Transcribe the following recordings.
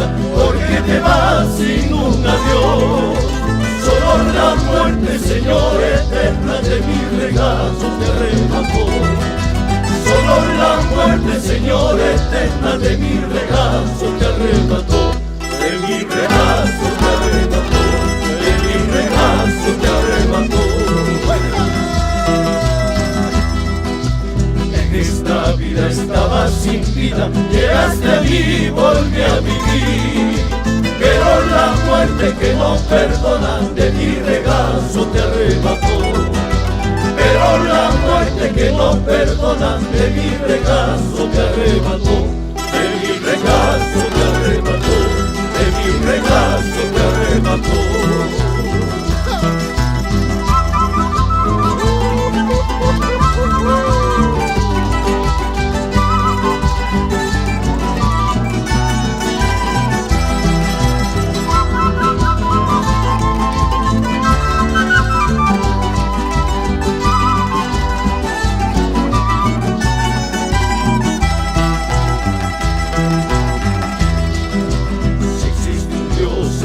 vida, porque te vas sin un adiós. Solo la muerte, Señor, eterna de mi regazo te arrebató. Solo la muerte, Señor, eterna de mi regazo te arrebató. De mi regazo te arrebató, de mi regazo te arrebató. En esta vida estaba sin vida, llegaste a mí, volví a vivir. Pero la muerte que no perdona de mi regazo te arrebató. Pero la muerte que no perdona de mi regazo te arrebató. De mi regazo te arrebató, de mi regazo te arrebató.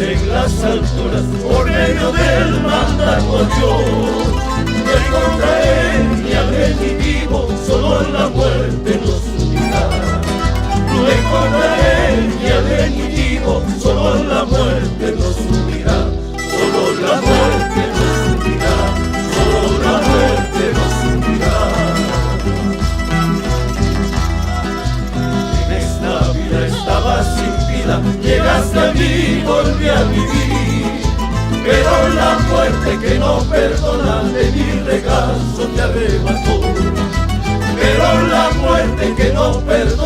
En las alturas, por medio del mandato Dios, no encontraré ni al rendido, solo la muerte nos unirá. No encontraré ni al rendido, solo la muerte nos unirá. Solo la muerte nos unirá, solo la muerte nos unirá. En esta vida estaba sin vida, llegaste a mí, volví a vivir. Pero la muerte que no perdona de mi regazo te arrebató. Pero la muerte que no perdona